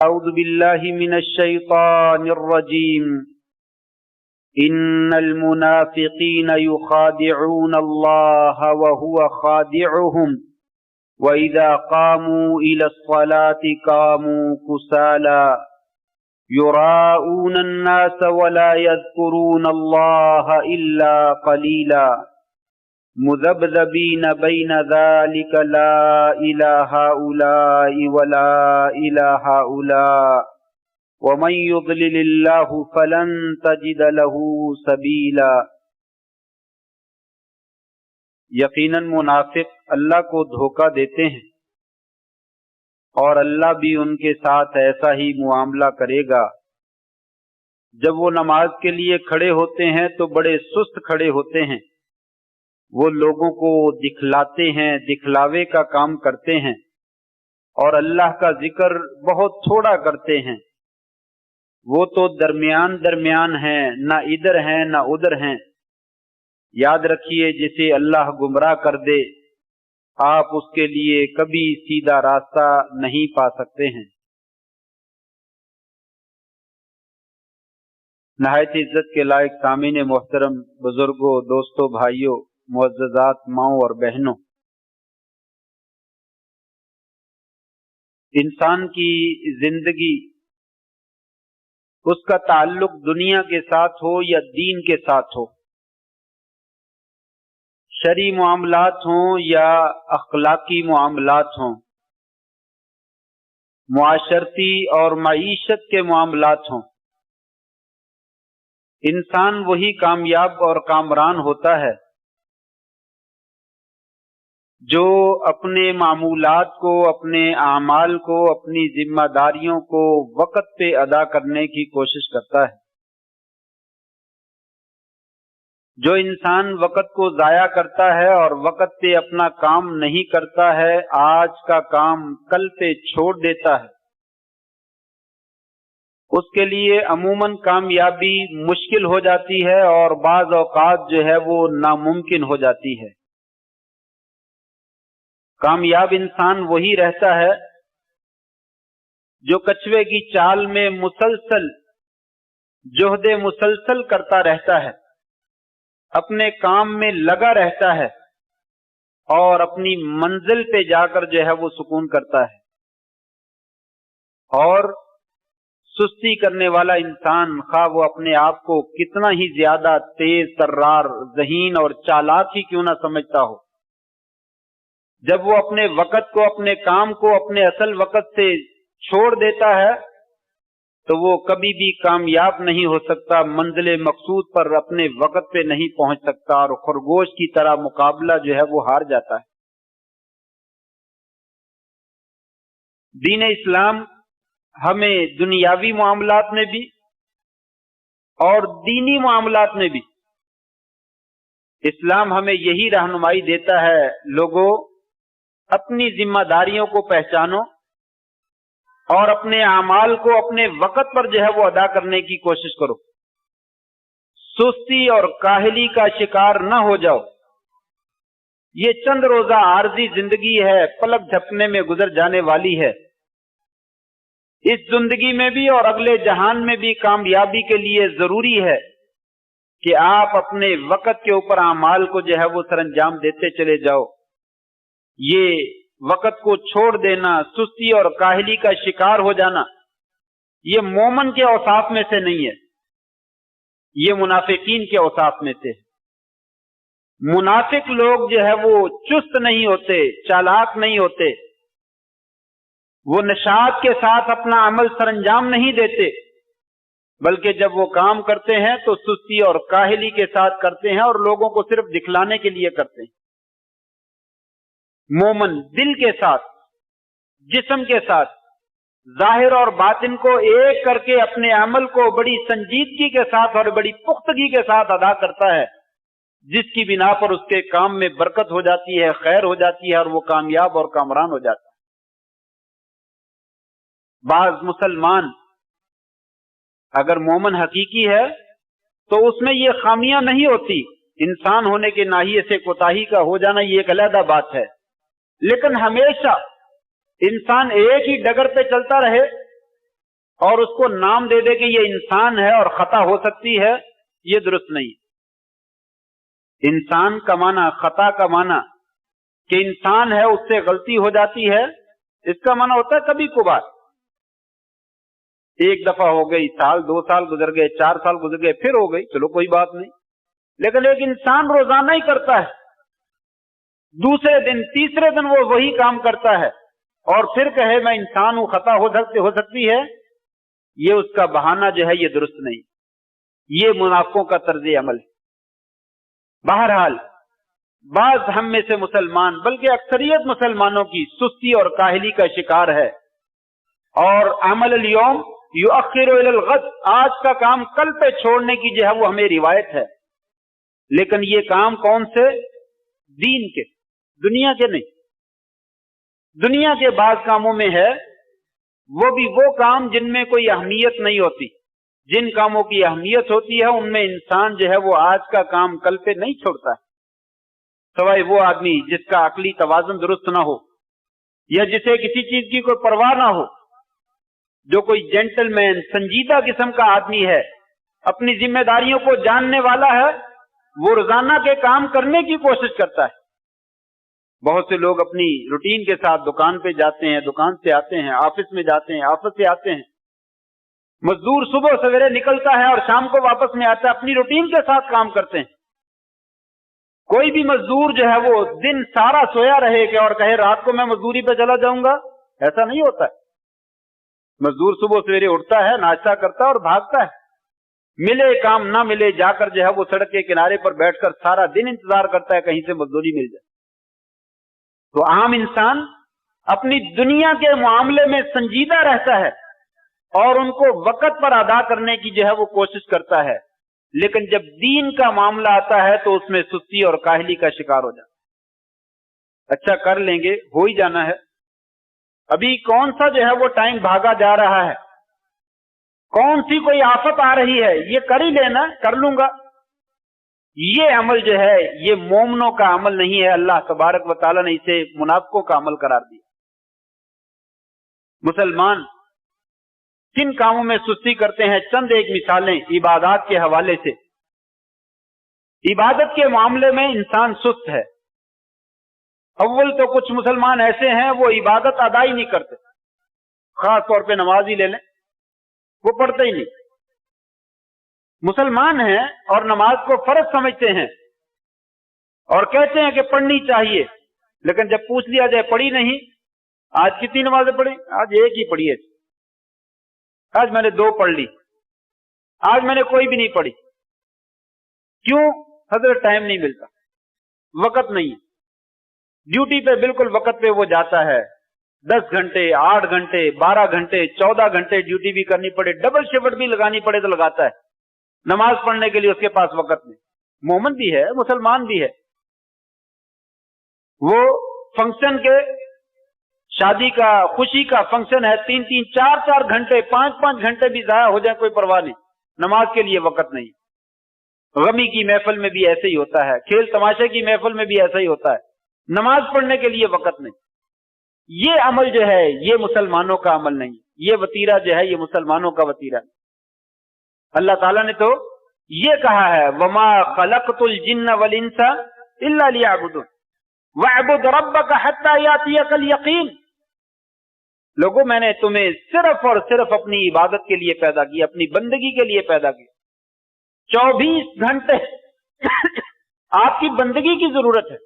أعوذ بالله من الشيطان الرجيم إن المنافقين يخادعون الله وهو خادعهم وإذا قاموا إلى الصلاة قاموا كسالى يراءون الناس ولا يذكرون الله إلا قليلا مذبذبين بين ذلك لا إله هؤلاء ولا إله هؤلاء ومن يضلل الله فلن تجد له سبيلا۔ یقیناً منافق اللہ کو دھوکہ دیتے ہیں اور اللہ بھی ان کے ساتھ ایسا ہی معاملہ کرے گا۔ جب وہ نماز کے لیے کھڑے ہوتے ہیں تو بڑے سست کھڑے ہوتے ہیں، وہ لوگوں کو دکھلاتے ہیں، دکھلاوے کا کام کرتے ہیں اور اللہ کا ذکر بہت تھوڑا کرتے ہیں۔ وہ تو درمیان ہیں، نہ ادھر ہیں نہ ادھر ہیں۔ یاد رکھیے جسے اللہ گمراہ کر دے آپ اس کے لیے کبھی سیدھا راستہ نہیں پا سکتے ہیں۔ نہایت عزت کے لائق سامعین محترم، بزرگوں، دوستوں، بھائیوں، معززات ماؤں اور بہنوں، انسان کی زندگی، اس کا تعلق دنیا کے ساتھ ہو یا دین کے ساتھ ہو، شرعی معاملات ہوں یا اخلاقی معاملات ہوں، معاشرتی اور معیشت کے معاملات ہوں، انسان وہی کامیاب اور کامران ہوتا ہے جو اپنے معمولات کو، اپنے اعمال کو، اپنی ذمہ داریوں کو وقت پہ ادا کرنے کی کوشش کرتا ہے۔ جو انسان وقت کو ضائع کرتا ہے اور وقت پہ اپنا کام نہیں کرتا ہے، آج کا کام کل پہ چھوڑ دیتا ہے، اس کے لیے عموماً کامیابی مشکل ہو جاتی ہے اور بعض اوقات جو ہے وہ ناممکن ہو جاتی ہے۔ کامیاب انسان وہی رہتا ہے جو کچھوے کی چال میں مسلسل جہد مسلسل کرتا رہتا ہے، اپنے کام میں لگا رہتا ہے اور اپنی منزل پہ جا کر جو ہے وہ سکون کرتا ہے۔ اور سستی کرنے والا انسان، خواہ وہ اپنے آپ کو کتنا ہی زیادہ تیز ترار، ذہین اور چالاک ہی کیوں نہ سمجھتا ہو، جب وہ اپنے وقت کو، اپنے کام کو اپنے اصل وقت سے چھوڑ دیتا ہے تو وہ کبھی بھی کامیاب نہیں ہو سکتا، منزل مقصود پر اپنے وقت پہ نہیں پہنچ سکتا اور خرگوش کی طرح مقابلہ جو ہے وہ ہار جاتا ہے۔ دین اسلام ہمیں دنیاوی معاملات میں بھی اور دینی معاملات میں بھی، اسلام ہمیں یہی رہنمائی دیتا ہے، لوگوں اپنی ذمہ داریوں کو پہچانو اور اپنے اعمال کو اپنے وقت پر جو ہے وہ ادا کرنے کی کوشش کرو، سستی اور کاہلی کا شکار نہ ہو جاؤ۔ یہ چند روزہ عارضی زندگی ہے، پلک جھپکنے میں گزر جانے والی ہے۔ اس زندگی میں بھی اور اگلے جہان میں بھی کامیابی کے لیے ضروری ہے کہ آپ اپنے وقت کے اوپر اعمال کو جو ہے وہ سر انجام دیتے چلے جاؤ۔ یہ وقت کو چھوڑ دینا، سستی اور کاہلی کا شکار ہو جانا، یہ مومن کے اوصاف میں سے نہیں ہے، یہ منافقین کے اوصاف میں سے ہے۔ منافق لوگ جو ہے وہ چست نہیں ہوتے، چالاک نہیں ہوتے، وہ نشاط کے ساتھ اپنا عمل سر انجام نہیں دیتے، بلکہ جب وہ کام کرتے ہیں تو سستی اور کاہلی کے ساتھ کرتے ہیں اور لوگوں کو صرف دکھلانے کے لیے کرتے ہیں۔ مومن دل کے ساتھ، جسم کے ساتھ، ظاہر اور باطن کو ایک کر کے اپنے عمل کو بڑی سنجیدگی کے ساتھ اور بڑی پختگی کے ساتھ ادا کرتا ہے، جس کی بنا پر اس کے کام میں برکت ہو جاتی ہے، خیر ہو جاتی ہے اور وہ کامیاب اور کامران ہو جاتا ہے۔ بعض مسلمان اگر مومن حقیقی ہے تو اس میں یہ خامیاں نہیں ہوتی، انسان ہونے کے ناحیے سے کوتاہی کا ہو جانا یہ ایک علیحدہ بات ہے، لیکن ہمیشہ انسان ایک ہی ڈگر پہ چلتا رہے اور اس کو نام دے دے کہ یہ انسان ہے اور خطا ہو سکتی ہے، یہ درست نہیں۔ انسان کا معنی، خطا کا معنی کہ انسان ہے اس سے غلطی ہو جاتی ہے، اس کا معنی ہوتا ہے کبھی کبھار، ایک دفعہ ہو گئی، سال 2 سال گزر گئے، 4 سال گزر گئے، پھر ہو گئی، چلو کوئی بات نہیں۔ لیکن ایک انسان روزانہ ہی کرتا ہے، دوسرے دن تیسرے دن وہ وہی کام کرتا ہے اور پھر کہے میں انسان ہوں، خطا ہو سکتی ہے، یہ اس کا بہانہ جو ہے یہ درست نہیں، یہ منافقوں کا طرز عمل ہے۔ بہرحال بعض ہم میں سے مسلمان، بلکہ اکثریت مسلمانوں کی سستی اور کاہلی کا شکار ہے، اور عمل اليوم یؤخر الی الغد، آج کا کام کل پہ چھوڑنے کی جو ہے وہ ہمیں روایت ہے، لیکن یہ کام کون سے؟ دین کے، دنیا کے نہیں۔ دنیا کے بعض کاموں میں ہے، وہ بھی وہ کام جن میں کوئی اہمیت نہیں ہوتی، جن کاموں کی اہمیت ہوتی ہے ان میں انسان جو ہے وہ آج کا کام کل پہ نہیں چھوڑتا ہے، سوائے وہ آدمی جس کا عقلی توازن درست نہ ہو، یا جسے کسی چیز کی کوئی پرواہ نہ ہو۔ جو کوئی جینٹل مین، سنجیدہ قسم کا آدمی ہے، اپنی ذمہ داریوں کو جاننے والا ہے، وہ روزانہ کے کام کرنے کی کوشش کرتا ہے۔ بہت سے لوگ اپنی روٹین کے ساتھ دکان پہ جاتے ہیں، دکان سے آتے ہیں، آفس میں جاتے ہیں، آفس سے آتے ہیں۔ مزدور صبح سویرے نکلتا ہے اور شام کو واپس میں آتا ہے، اپنی روٹین کے ساتھ کام کرتے ہیں۔ کوئی بھی مزدور جو ہے وہ دن سارا سویا رہے کہ اور کہے رات کو میں مزدوری پہ چلا جاؤں گا، ایسا نہیں ہوتا ہے۔ مزدور صبح سویرے اٹھتا ہے، ناشتہ کرتا ہے اور بھاگتا ہے، ملے کام نہ ملے جا کر جو ہے وہ سڑک کے کنارے پر بیٹھ کر سارا دن انتظار کرتا ہے کہیں سے مزدوری مل جائے۔ تو عام انسان اپنی دنیا کے معاملے میں سنجیدہ رہتا ہے اور ان کو وقت پر ادا کرنے کی جو ہے وہ کوشش کرتا ہے، لیکن جب دین کا معاملہ آتا ہے تو اس میں سستی اور کاہلی کا شکار ہو جاتا ہے۔ اچھا کر لیں گے، ہو ہی جانا ہے، ابھی کون سا جو ہے وہ ٹائم بھاگا جا رہا ہے، کون سی کوئی آفت آ رہی ہے، یہ کر ہی لینا، کر لوں گا۔ یہ عمل جو ہے یہ مومنوں کا عمل نہیں ہے، اللہ تبارک و تعالیٰ نے اسے منافقوں کا عمل قرار دیا۔ مسلمان کن کاموں میں سستی کرتے ہیں؟ چند ایک مثالیں عبادات کے حوالے سے۔ عبادت کے معاملے میں انسان سست ہے۔ اول تو کچھ مسلمان ایسے ہیں وہ عبادت ادا ہی نہیں کرتے، خاص طور پہ نماز ہی لے لیں، وہ پڑھتے ہی نہیں۔ مسلمان ہیں اور نماز کو فرض سمجھتے ہیں اور کہتے ہیں کہ پڑھنی چاہیے، لیکن جب پوچھ لیا جائے پڑھی نہیں، آج کتنی نمازیں پڑھی؟ آج ایک ہی پڑھی ہے، آج میں نے 2 پڑھ لی، آج میں نے کوئی بھی نہیں پڑھی۔ کیوں؟ حضرت ٹائم نہیں ملتا، وقت نہیں ہے۔ ڈیوٹی پہ بالکل وقت پہ وہ جاتا ہے، 10 گھنٹے 8 گھنٹے 12 گھنٹے 14 گھنٹے ڈیوٹی بھی کرنی پڑے، ڈبل شفٹ بھی لگانی پڑے تو لگاتا ہے، نماز پڑھنے کے لیے اس کے پاس وقت نہیں۔ مومن بھی ہے، مسلمان بھی ہے، وہ فنکشن کے، شادی کا، خوشی کا فنکشن ہے، 3 4 گھنٹے 5 گھنٹے بھی ضائع ہو جائے کوئی پرواہ نہیں، نماز کے لیے وقت نہیں۔ غمی کی محفل میں بھی ایسے ہی ہوتا ہے، کھیل تماشے کی محفل میں بھی ایسا ہی ہوتا ہے، نماز پڑھنے کے لیے وقت نہیں۔ یہ عمل جو ہے یہ مسلمانوں کا عمل نہیں، یہ وتیرہ جو ہے یہ مسلمانوں کا وتیرہ نہیں۔ اللہ تعالیٰ نے تو یہ کہا ہے وَمَا خَلَقْتُ الْجِنَّ وَالْإِنسَ إِلَّا لِيَعْبُدُونِ وَاعْبُدْ رَبَّكَ حَتَّى يَأْتِيَكَ الْيَقِينُ۔ لوگوں میں نے تمہیں صرف اور صرف اپنی عبادت کے لیے پیدا کیا، اپنی بندگی کے لیے پیدا کیا۔ 24 گھنٹے آپ کی بندگی کی ضرورت ہے،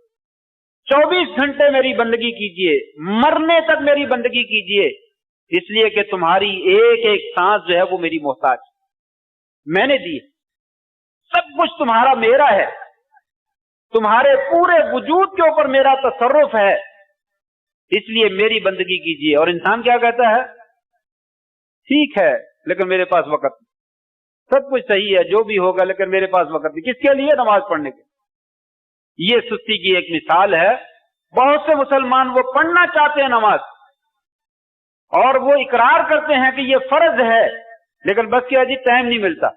24 گھنٹے میری بندگی کیجئے، مرنے تک میری بندگی کیجئے، اس لیے کہ تمہاری ایک ایک سانس جو ہے وہ میری محتاج، میں نے دی، سب کچھ تمہارا میرا ہے، تمہارے پورے وجود کے اوپر میرا تصرف ہے، اس لیے میری بندگی کیجئے۔ اور انسان کیا کہتا ہے؟ ٹھیک ہے لیکن میرے پاس وقت نہیں، سب کچھ صحیح ہے جو بھی ہوگا لیکن میرے پاس وقت نہیں، کس کے لیے؟ نماز پڑھنے کے۔ یہ سستی کی ایک مثال ہے۔ بہت سے مسلمان وہ پڑھنا چاہتے ہیں نماز، اور وہ اقرار کرتے ہیں کہ یہ فرض ہے، لیکن بس کیا جی ٹائم نہیں ملتا،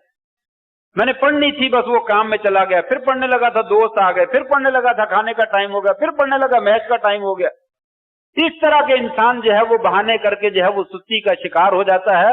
میں نے پڑھنی تھی بس وہ کام میں چلا گیا، پھر پڑھنے لگا تھا دوست آ گئے، پھر پڑھنے لگا تھا کھانے کا ٹائم ہو گیا، پھر پڑھنے لگا میچ کا ٹائم ہو گیا۔ اس طرح کے انسان جو ہے وہ بہانے کر کے جو ہے وہ سستی کا شکار ہو جاتا ہے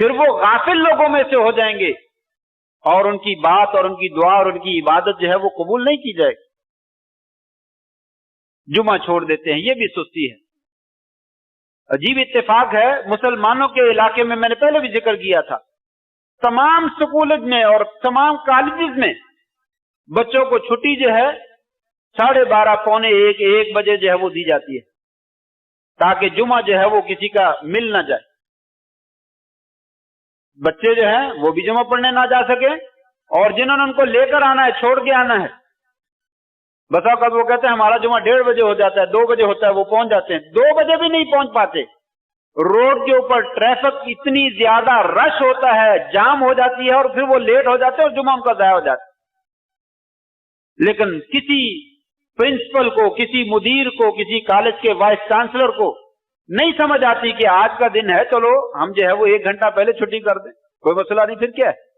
پھر وہ غافل لوگوں میں سے ہو جائیں گے اور ان کی بات اور ان کی دعا اور ان کی عبادت جو ہے وہ قبول نہیں کی جائے گی. جمعہ چھوڑ دیتے ہیں، یہ بھی سستی ہے. عجیب اتفاق ہے، مسلمانوں کے علاقے میں نے پہلے بھی ذکر کیا تھا، تمام سکولز میں اور تمام کالجز میں بچوں کو چھٹی جو ہے 12:30 پونے 1 بجے جو ہے وہ دی جاتی ہے، تاکہ جمعہ جو ہے وہ کسی کا مل نہ جائے. بچے جو ہیں وہ بھی جمعہ پڑھنے نہ جا سکے، اور جنہوں نے ان کو لے کر آنا ہے، چھوڑ کے آنا ہے، بس اوقات وہ کہتے ہیں ہمارا جمعہ 1:30 بجے ہو جاتا ہے، 2 بجے ہوتا ہے، وہ پہنچ جاتے ہیں، 2 بجے بھی نہیں پہنچ پاتے. روڈ کے اوپر ٹریفک اتنی زیادہ رش ہوتا ہے، جام ہو جاتی ہے، اور پھر وہ لیٹ ہو جاتے ہیں اور جمعہ ان کا ضائع ہو جاتا ہے. لیکن کسی پرنسپل کو، کسی مدیر کو، کسی کالج کے وائس چانسلر کو نہیں سمجھ آتی کہ آج کا دن ہے، چلو ہم جو ہے وہ 1 گھنٹہ پہلے چھٹی کر دیں، کوئی مسئلہ نہیں. پھر کیا ہے،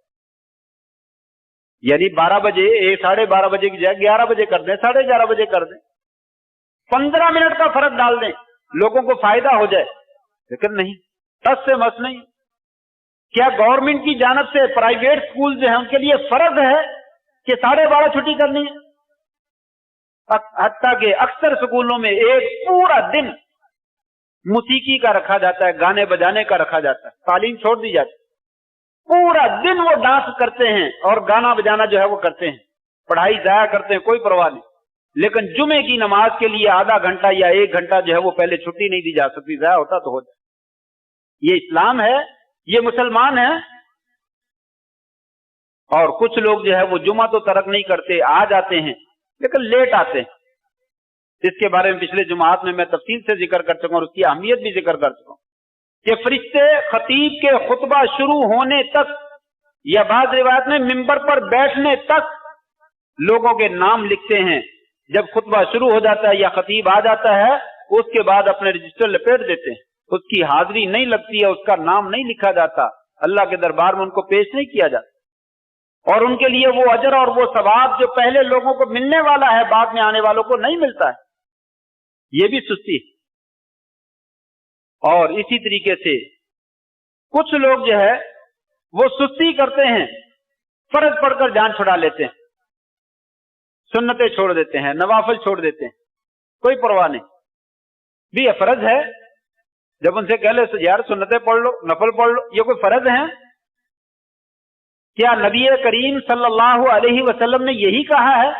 یعنی 12 بجے 12:30 بجے کی جگہ 11 بجے کر دیں، 11:30 بجے کر دیں، 15 منٹ کا فرق ڈال دیں، لوگوں کو فائدہ ہو جائے. لیکن نہیں، ٹس سے مس نہیں. کیا گورنمنٹ کی جانب سے پرائیویٹ سکول جو ہیں ان کے لیے فرض ہے کہ 12:30 چھٹی کرنی ہے؟ حتیٰ کہ اکثر سکولوں میں ایک پورا دن موسیقی کا رکھا جاتا ہے، گانے بجانے کا رکھا جاتا ہے، تعلیم چھوڑ دی جاتی ہے. پورا دن وہ ڈانس کرتے ہیں اور گانا بجانا جو ہے وہ کرتے ہیں، پڑھائی ضائع کرتے ہیں، کوئی پرواہ نہیں. لیکن جمعے کی نماز کے لیے آدھا گھنٹہ یا 1 گھنٹہ جو ہے وہ پہلے چھٹی نہیں دی جا سکتی، ضائع ہوتا تو ہو جائے. یہ اسلام ہے، یہ مسلمان ہے. اور کچھ لوگ جو ہے وہ جمعہ تو ترک نہیں کرتے، آ جاتے ہیں لیکن لیٹ آتے ہیں. اس کے بارے میں پچھلے جمعات میں تفصیل سے ذکر کر چکا ہوں اور اس کی اہمیت بھی ذکر کر چکا ہوں کہ فرشتے خطیب کے خطبہ شروع ہونے تک یا بعض روایت میں ممبر پر بیٹھنے تک لوگوں کے نام لکھتے ہیں. جب خطبہ شروع ہو جاتا ہے یا خطیب آ جاتا ہے، اس کے بعد اپنے رجسٹر لپیٹ دیتے ہیں. اس کی حاضری نہیں لگتی ہے، اس کا نام نہیں لکھا جاتا، اللہ کے دربار میں ان کو پیش نہیں کیا جاتا، اور ان کے لیے وہ اجر اور وہ ثواب جو پہلے لوگوں کو ملنے والا ہے بعد میں آنے والوں کو نہیں ملتا ہے. یہ بھی سستی ہے. اور اسی طریقے سے کچھ لوگ جو ہے وہ سستی کرتے ہیں، فرض پڑھ کر جان چھڑا لیتے ہیں، سنتیں چھوڑ دیتے ہیں، نوافل چھوڑ دیتے ہیں، کوئی پرواہ نہیں. بھی یہ فرض ہے، جب ان سے کہہ لے یار سنتیں پڑھ لو، نفل پڑھ لو، یہ کوئی فرض ہے؟ کیا نبی کریم صلی اللہ علیہ وسلم نے یہی کہا ہے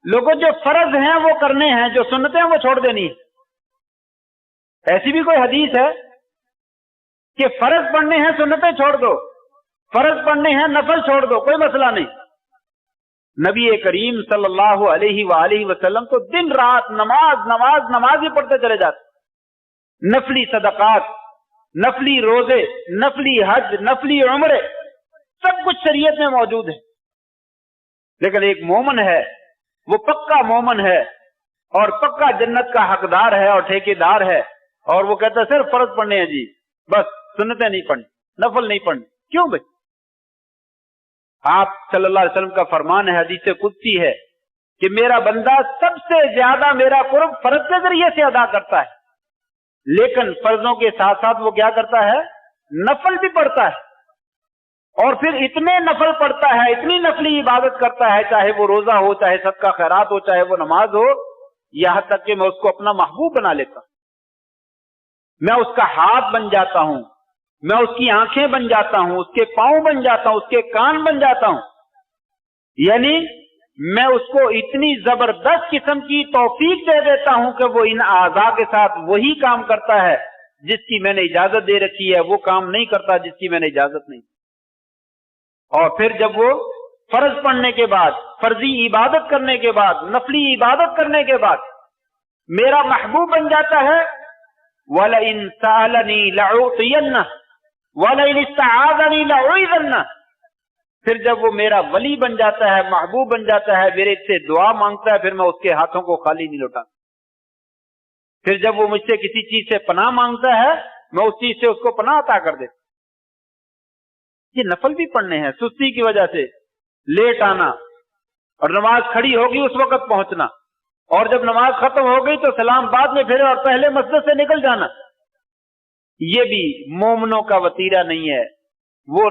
لوگوں جو فرض ہیں وہ کرنے ہیں، جو سنتیں ہیں وہ چھوڑ دینی ہے؟ ایسی بھی کوئی حدیث ہے کہ فرض پڑھنے ہیں سنتیں چھوڑ دو، فرض پڑھنے ہیں نفل چھوڑ دو، کوئی مسئلہ نہیں؟ نبی کریم صلی اللہ علیہ وآلہ وسلم تو دن رات نماز ہی پڑھتے چلے جاتے. نفلی صدقات، نفلی روزے، نفلی حج، نفلی عمرے، سب کچھ شریعت میں موجود ہے. لیکن ایک مومن ہے، وہ پکا مومن ہے اور پکا جنت کا حقدار ہے اور ٹھیکیدار ہے، اور وہ کہتا ہے صرف فرض پڑھنے ہیں جی، بس سنتیں نہیں پڑھنی، نفل نہیں پڑھنی. کیوں بھائی؟ آپ صلی اللہ علیہ وسلم کا فرمان ہے، حدیث قدسی ہے کہ میرا بندہ سب سے زیادہ میرا قرب فرض کے ذریعے سے ادا کرتا ہے، لیکن فرضوں کے ساتھ ساتھ وہ کیا کرتا ہے؟ نفل بھی پڑھتا ہے. اور پھر اتنے نفل پڑھتا ہے، اتنی نفلی عبادت کرتا ہے، چاہے وہ روزہ ہو، چاہے صدقہ خیرات ہو، چاہے وہ نماز ہو، یہاں تک کہ میں اس کو اپنا محبوب بنا لیتا ہوں. میں اس کا ہاتھ بن جاتا ہوں، میں اس کی آنکھیں بن جاتا ہوں، اس کے پاؤں بن جاتا ہوں، اس کے کان بن جاتا ہوں. یعنی میں اس کو اتنی زبردست قسم کی توفیق دے دیتا ہوں کہ وہ ان اعضاء کے ساتھ وہی کام کرتا ہے جس کی میں نے اجازت دے رکھی ہے، وہ کام نہیں کرتا جس کی میں نے اجازت نہیں. اور پھر جب وہ فرض پڑھنے کے بعد، فرضی عبادت کرنے کے بعد، نفلی عبادت کرنے کے بعد میرا محبوب بن جاتا ہے، وَلَئِن سَأَلَنِي لَأُعْطِيَنَّهُ وَلَئِنِ اسْتَعَاذَنِي لَأُعِيذَنَّهُ. پھر جب وہ میرا ولی بن جاتا ہے، محبوب بن جاتا ہے، میرے سے دعا مانگتا ہے، پھر میں اس کے ہاتھوں کو خالی نہیں لوٹاتا. پھر جب وہ مجھ سے کسی چیز سے پناہ مانگتا ہے، میں اس چیز سے اس کو پناہ عطا کر دیتا. یہ نفل بھی پڑھنے ہیں، سستی کی وجہ سے لیٹ آنا، اور نماز کھڑی ہوگی اس وقت پہنچنا، اور جب نماز ختم ہو گئی تو سلام بعد میں پھر اور پہلے مسجد سے نکل جانا. یہ بھی مومنوں کا وتیرہ نہیں ہے، وہ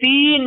3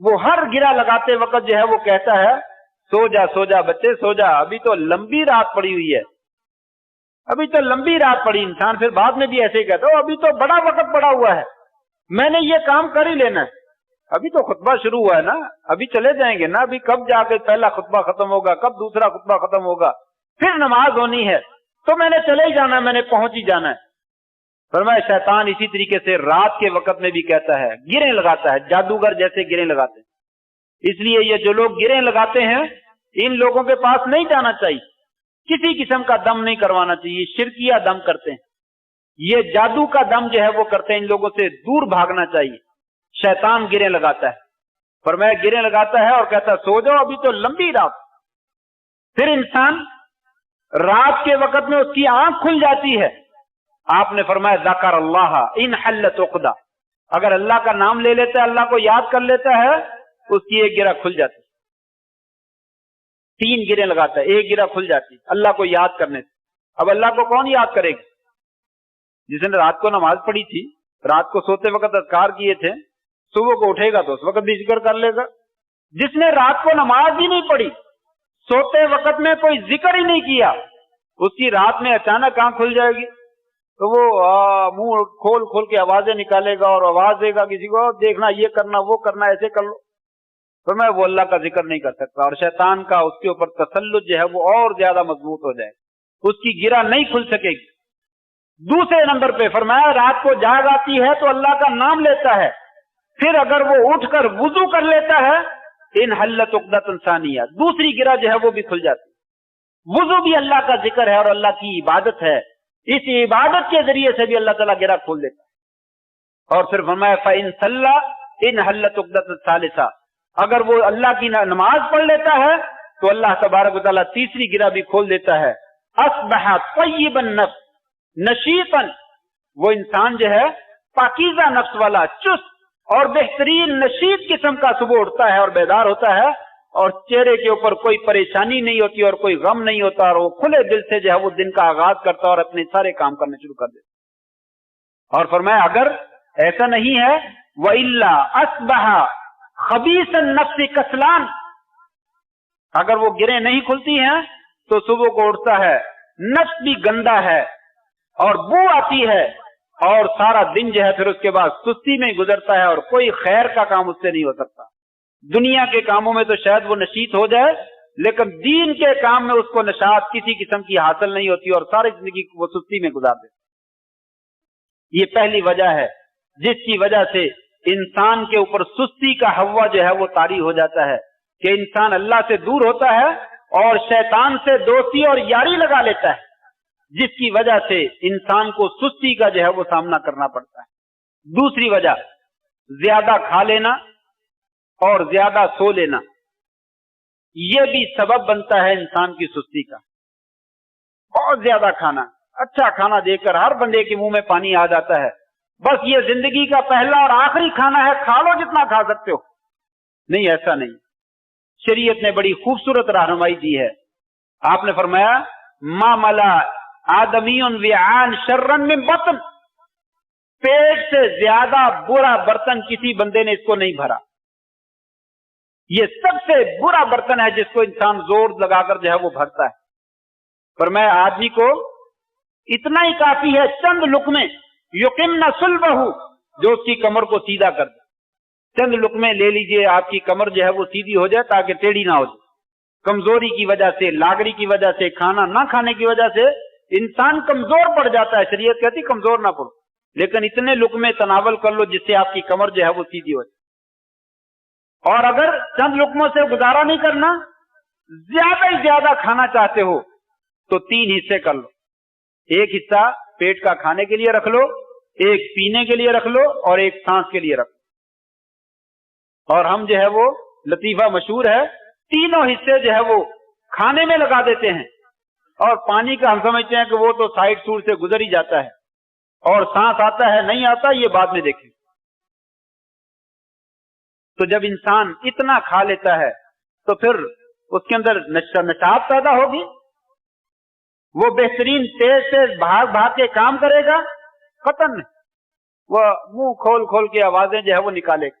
وہ ہر گرا لگاتے وقت جو ہے وہ کہتا ہے سو جا بچے سو جا، ابھی تو لمبی رات پڑی ہوئی ہے، ابھی تو لمبی رات پڑی۔ انسان پھر بعد میں بھی ایسے ہی کہتا ابھی تو بڑا وقت پڑا ہوا ہے، میں نے یہ کام کر ہی لینا ہے، ابھی تو خطبہ شروع ہوا ہے نا، ابھی چلے جائیں گے نا، ابھی کب جا کے پہلا خطبہ ختم ہوگا، کب دوسرا خطبہ ختم ہوگا، پھر نماز ہونی ہے، تو میں نے چلے ہی جانا ہے، میں نے پہنچ ہی جانا ہے۔ فرمایا شیطان اسی طریقے سے رات کے وقت میں بھی کہتا ہے، گریں لگاتا ہے، جادوگر جیسے گریں لگاتے ہیں۔ اس لیے یہ جو لوگ گریں لگاتے ہیں ان لوگوں کے پاس نہیں جانا چاہیے، کسی قسم کا دم نہیں کروانا چاہیے، شرکیہ دم کرتے ہیں، یہ جادو کا دم جو ہے وہ کرتے ہیں، ان لوگوں سے دور بھاگنا چاہیے۔ شیطان گریں لگاتا ہے، فرمایا گریں لگاتا ہے اور کہتا ہے سو جاؤ ابھی تو لمبی رات۔ پھر انسان رات کے وقت میں اس کی آنکھ کھل جاتی ہے، آپ نے فرمایا ذکر اللہ ان حلت عقدہ، اگر اللہ کا نام لے لیتا ہے، اللہ کو یاد کر لیتا ہے، اس کی ایک گرہ کھل جاتی ہے۔ 3 گریں لگاتا ہے، ایک گرہ کھل جاتی ہے اللہ کو یاد کرنے سے۔ اب اللہ کو کون یاد کرے گا؟ جس نے رات کو نماز پڑھی تھی، رات کو سوتے وقت اذکار کیے تھے، صبح کو اٹھے گا تو اس وقت بھی ذکر کر لے گا۔ جس نے رات کو نماز ہی نہیں پڑھی، سوتے وقت میں کوئی ذکر ہی نہیں کیا، اس کی رات میں اچانک آنکھ کھل جائے گی تو وہ منہ کھول کھول کے آوازیں نکالے گا اور آواز دے گا کسی کو، دیکھنا یہ کرنا وہ کرنا ایسے کر لو، تو میں وہ اللہ کا ذکر نہیں کر سکتا، اور شیطان کا اس کے اوپر تسلط جو ہے وہ اور زیادہ مضبوط ہو جائے، اس کی گرہ نہیں کھل سکے گی۔ دوسرے نمبر پہ فرمایا رات کو جاگ آتی ہے تو اللہ کا نام لیتا ہے، پھر اگر وہ اٹھ کر وضو کر لیتا ہے ان حلت عقدۃ ثانیہ، دوسری گرہ جو ہے وہ بھی کھل جاتی ہے۔ وضو بھی اللہ کا ذکر ہے اور اللہ کی عبادت ہے، اس عبادت کے ذریعے سے بھی اللہ تعالیٰ گرہ کھول دیتا ہے۔ اور پھر فرمایا فَإِن صَلَّى إِنْ حَلَّتْ عُقْدَةُ الثَّالِثَةِ، اگر وہ اللہ کی نماز پڑھ لیتا ہے تو اللہ تبارک و تعالیٰ تیسری گرہ بھی کھول دیتا ہے۔ أَصْبَحَ طَيِّبَ النَّفْسِ نشیطاً، وہ انسان جو ہے پاکیزہ نفس والا، چست اور بہترین نشیط قسم کا صبح اٹھتا ہے اور بیدار ہوتا ہے، اور چہرے کے اوپر کوئی پریشانی نہیں ہوتی اور کوئی غم نہیں ہوتا، اور وہ کھلے دل سے جو ہے وہ دن کا آغاز کرتا اور اپنے سارے کام کرنے شروع کر دیتا۔ اور فرمایا اگر ایسا نہیں ہے وَإِلَّا أَصْبَحَ خَبِيثَ النَّفْسِ كَسْلَانٍ، اگر وہ گریں نہیں کھلتی ہیں تو صبح کو اٹھتا ہے نفس بھی گندا ہے اور بو آتی ہے، اور سارا دن جو ہے پھر اس کے بعد سستی میں گزرتا ہے اور کوئی خیر کا کام اس سے نہیں ہو سکتا۔ دنیا کے کاموں میں تو شاید وہ نشیط ہو جائے، لیکن دین کے کام میں اس کو نشاط کسی قسم کی حاصل نہیں ہوتی اور ساری زندگی وہ سستی میں گزار دیتا۔ یہ پہلی وجہ ہے جس کی وجہ سے انسان کے اوپر سستی کا ہوا جو ہے وہ طاری ہو جاتا ہے، کہ انسان اللہ سے دور ہوتا ہے اور شیطان سے دوستی اور یاری لگا لیتا ہے، جس کی وجہ سے انسان کو سستی کا جو ہے وہ سامنا کرنا پڑتا ہے۔ دوسری وجہ زیادہ کھا لینا اور زیادہ سو لینا، یہ بھی سبب بنتا ہے انسان کی سستی کا۔ بہت زیادہ کھانا، اچھا کھانا دیکھ کر ہر بندے کے منہ میں پانی آ جاتا ہے، بس یہ زندگی کا پہلا اور آخری کھانا ہے، کھا لو جتنا کھا سکتے ہو۔ نہیں، ایسا نہیں، شریعت نے بڑی خوبصورت رہنمائی دی ہے۔ آپ نے فرمایا ما ملا آدمی وعاء شرا من بطن، پیٹ سے زیادہ برا برتن کسی بندے نے اس کو نہیں بھرا، یہ سب سے برا برتن ہے جس کو انسان زور لگا کر جو ہے وہ بھرتا ہے۔ فرمایا آدمی کو اتنا ہی کافی ہے، چند لقمے یقمن صلبہ، جو اس کی کمر کو سیدھا کر دے۔ چند لقمے لے لیجئے، آپ کی کمر جو ہے وہ سیدھی ہو جائے تاکہ ٹیڑھی نہ ہو جائے۔ کمزوری کی وجہ سے، لاغری کی وجہ سے، کھانا نہ کھانے کی وجہ سے انسان کمزور پڑ جاتا ہے، شریعت کہتی کمزور نہ پڑو، لیکن اتنے لقمے تناول کر لو جس سے آپ کی کمر جو ہے وہ سیدھی ہو جائے۔ اور اگر چند لقموں سے گزارا نہیں کرنا، زیادہ ہی زیادہ کھانا چاہتے ہو تو 3 حصے کر لو، ایک حصہ پیٹ کا کھانے کے لیے رکھ لو، ایک پینے کے لیے رکھ لو، اور ایک سانس کے لیے رکھ لو۔ اور ہم جو ہے وہ لطیفہ مشہور ہے، تینوں حصے جو ہے وہ کھانے میں لگا دیتے ہیں، اور پانی کا ہم سمجھتے ہیں کہ وہ تو سائڈ سور سے گزر ہی جاتا ہے، اور سانس آتا ہے نہیں آتا یہ بعد میں دیکھیں۔ تو جب انسان اتنا کھا لیتا ہے تو پھر اس کے اندر نشاط پیدا ہوگی، وہ بہترین تیز تیز بھاگ بھاگ کے کام کرے گا، قطن وہ منہ کھول کھول کے آوازیں جو ہے وہ نکالے گا۔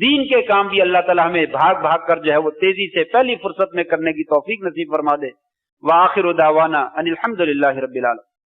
دین کے کام بھی اللہ تعالیٰ ہمیں بھاگ بھاگ کر جو ہے وہ تیزی سے پہلی فرصت میں کرنے کی توفیق نصیب فرما دے۔ وآخر دعوانا ان الحمد للہ رب العالمین۔